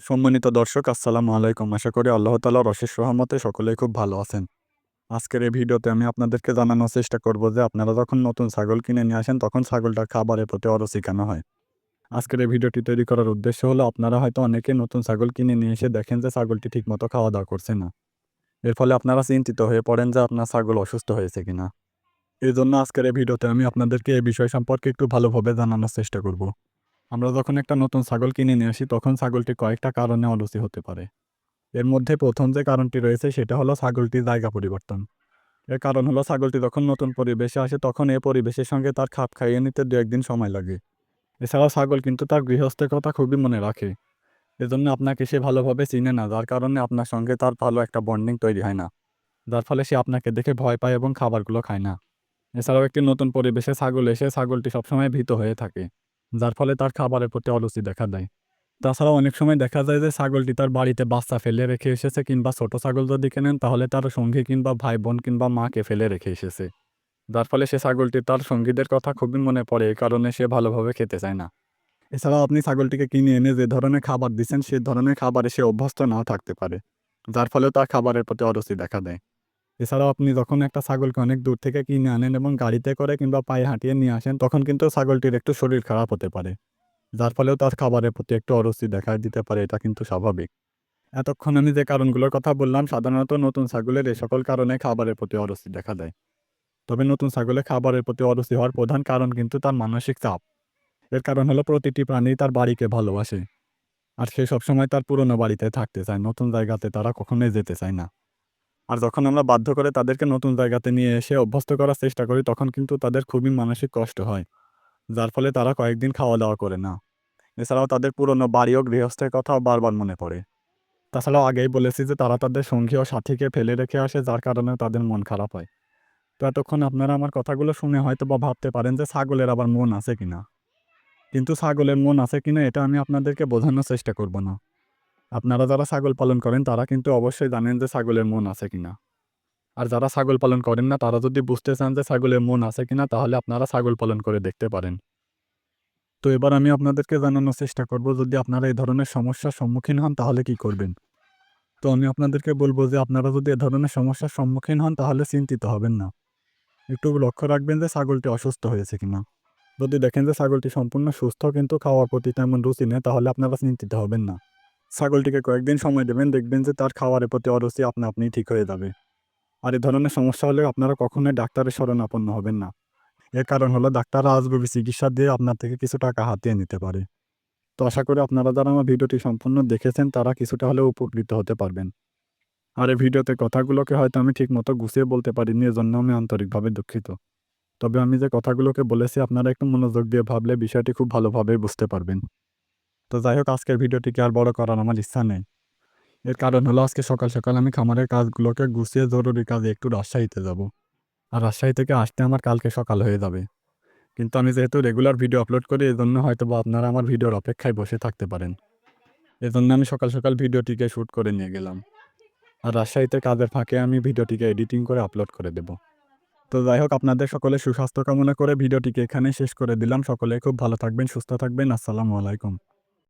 সম্মানিত দর্শক আসসালামু আলাইকুম। আশা করি আল্লাহ তাআলার অশেষ রহমতে সকলেই খুব ভালো আছেন। আজকের এই ভিডিওতে আমি আপনাদেরকে জানানোর চেষ্টা করব যে আপনারা যখন নতুন ছাগল কিনে নিয়ে আসেন তখন ছাগলটার খাবারের প্রতি অরুচি কেন হয়। আজকের এই ভিডিওটি তৈরি করার উদ্দেশ্য হলো আপনারা হয়তো অনেকে নতুন ছাগল কিনে নিয়ে এসে দেখেন যে ছাগলটি ঠিকমতো খাওয়া-দাওয়া করছে না। এর ফলে আপনারা চিন্তিত হয়ে পড়েন যে আপনার ছাগল অসুস্থ হয়েছে কিনা। এজন্য আজকের এই ভিডিওতে আমি আপনাদেরকে এই বিষয় সম্পর্কে একটু ভালোভাবে জানানোর চেষ্টা করব। আমরা যখন একটা নতুন ছাগল কিনে নিয়ে আসি তখন ছাগলটি কয়েকটা কারণে অরুচি হতে পারে। এর মধ্যে ১ম যে কারণটি রয়েছে সেটা হলো ছাগলটির জায়গা পরিবর্তন। এর কারণ হলো ছাগলটি যখন নতুন পরিবেশে আসে তখন এ পরিবেশের সঙ্গে তার খাপ খাইয়ে নিতে ২-১ দিন সময় লাগে। এছাড়াও ছাগল কিন্তু তার গৃহস্থের কথা খুবই মনে রাখে। এজন্য আপনাকে সে ভালোভাবে চিনে না, যার কারণে আপনার সঙ্গে তার ভালো একটা বন্ডিং তৈরি হয় না। যার ফলে সে আপনাকে দেখে ভয় পায় এবং খাবারগুলো খায় না। এছাড়াও একটি নতুন পরিবেশে ছাগল এসে ছাগলটি সবসময় ভীত হয়ে থাকে। যার ফলে তার খাবারের প্রতি অরুচি দেখা দেয়। তাছাড়াও অনেক সময় দেখা যায় যে ছাগলটি তার বাড়িতে বাচ্চা ফেলে রেখে এসেছে, কিংবা ছোট ছাগল যদি কেনেন তাহলে তার সঙ্গী কিংবা ভাই বোন কিংবা মাকে ফেলে রেখে এসেছে। যার ফলে সে ছাগলটি তার সঙ্গীদের কথা খুবই মনে পড়ে, এই কারণে সে ভালোভাবে খেতে চায় না। এছাড়াও আপনি ছাগলটিকে কিনে এনে যে ধরনের খাবার দিচ্ছেন সে ধরনের খাবারে সে অভ্যস্ত নাও থাকতে পারে। যার ফলেও তার খাবারের প্রতি অরুচি দেখা দেয়। এছাড়াও আপনি যখন একটা ছাগলকে অনেক দূর থেকে কিনে আনেন এবং গাড়িতে করে কিংবা পায়ে হাঁটিয়ে নিয়ে আসেন তখন কিন্তু ছাগলটির একটু শরীর খারাপ হতে পারে। যার ফলেও তার খাবারের প্রতি একটু অরুচি দেখা দিতে পারে, এটা কিন্তু স্বাভাবিক। এতক্ষণ আমি যে কারণগুলোর কথা বললাম সাধারণত নতুন ছাগলের এ সকল কারণে খাবারের প্রতি অরুচি দেখা দেয়। তবে নতুন ছাগলে খাবারের প্রতি অরুচি হওয়ার প্রধান কারণ কিন্তু তার মানসিক চাপ। এর কারণ হলো প্রতিটি প্রাণী তার বাড়িকে ভালোবাসে। আর সে সবসময় তার পুরনো বাড়িতে থাকতে চায়। নতুন জায়গাতে তারা কখনোই যেতে চায় না। আর যখন আমরা বাধ্য করে তাদেরকে নতুন জায়গাতে নিয়ে এসে অভ্যস্ত করার চেষ্টা করি তখন কিন্তু তাদের খুবই মানসিক কষ্ট হয়। যার ফলে তারা কয়েকদিন খাওয়া-দাওয়া করে না। এছাড়াও তাদের পুরনো বাড়ি ও গৃহস্থের কথাও বারবার মনে পড়ে। তাছাড়াও আগেই বলেছি যে তারা তাদের সঙ্গী ও সাথীকে ফেলে রেখে আসে, যার কারণে তাদের মন খারাপ হয়। তো এতক্ষণ আপনারা আমার কথাগুলো শুনে হয়তোবা ভাবতে পারেন যে ছাগলের আবার মন আছে কিনা? কিন্তু ছাগলের মন আছে কিনা এটা আমি আপনাদেরকে বোঝানোর চেষ্টা করব না। আপনারা যারা ছাগল পালন করেন তারা কিন্তু অবশ্যই জানেন যে ছাগলের মন আছে কিনা। আর যারা ছাগল পালন করেন না তারা যদি বুঝতে চান যে ছাগলের মন আছে কিনা তাহলে আপনারা ছাগল পালন করে দেখতে পারেন। তো এবার আমি আপনাদেরকে জানানোর চেষ্টা করব যদি আপনারা এই ধরনের সমস্যার সম্মুখীন হন তাহলে কি করবেন? তো আমি আপনাদেরকে বলব যে আপনারা যদি এ ধরনের সমস্যার সম্মুখীন হন তাহলে চিন্তিত হবেন না। একটু লক্ষ্য রাখবেন যে ছাগলটি অসুস্থ হয়েছে কিনা। যদি দেখেন যে ছাগলটি সম্পূর্ণ সুস্থ কিন্তু খাওয়ার প্রতি তেমন রুচি নেই তাহলে আপনারা চিন্তিত হবেন না। ছাগলটিকে কয়েকদিন সময় দেবেন, দেখবেন যে তার খাওয়ারের প্রতি অরুচি আপনা আপনিই ঠিক হয়ে যাবে। আর এ ধরনের সমস্যা হলে আপনারা কখনোই ডাক্তারের শরণাপন্ন হবেন না। এর কারণ হলো ডাক্তাররা আজগুবি চিকিৎসা দিয়ে আপনার থেকে কিছু টাকা হাতিয়ে নিতে পারে। তো আশা করি আপনারা যারা আমার ভিডিওটি সম্পূর্ণ দেখেছেন তারা কিছুটা হলেও উপকৃত হতে পারবেন। আর এই ভিডিওতে কথাগুলোকে হয়তো আমি ঠিকমতো গুছিয়ে বলতে পারিনি, এজন্য আমি আন্তরিকভাবে দুঃখিত। তবে আমি যে কথাগুলোকে বলেছি আপনারা একটু মনোযোগ দিয়ে ভাবলে বিষয়টি খুব ভালোভাবেই বুঝতে পারবেন। তো যাই হোক আজকের ভিডিওটিকে আর বড় করার আমার ইচ্ছা নেই। এর কারণ হলো আজকে সকাল সকাল আমি খামারের কাজগুলোকে গুছিয়ে জরুরি কাজে একটু রাজশাহীতে যাব। আর রাজশাহী থেকে আসতে আমার কালকে সকাল হয়ে যাবে। কিন্তু আমি যেহেতু রেগুলার ভিডিও আপলোড করি এজন্য হয়তোবা আপনারা আমার ভিডিওর অপেক্ষায় বসে থাকতে পারেন। এজন্য আমি সকাল সকাল ভিডিওটিকে শুট করে নিয়ে গেলাম। আর রাজশাহীতে কাজের ফাঁকে আমি ভিডিওটিকে এডিটিং করে আপলোড করে দেব। তো যাই হোক আপনাদের সকলের সুস্বাস্থ্য কামনা করে ভিডিওটিকে এখানেই শেষ করে দিলাম। সকলে খুব ভালো থাকবেন, সুস্থ থাকবেন। আসসালামু আলাইকুম।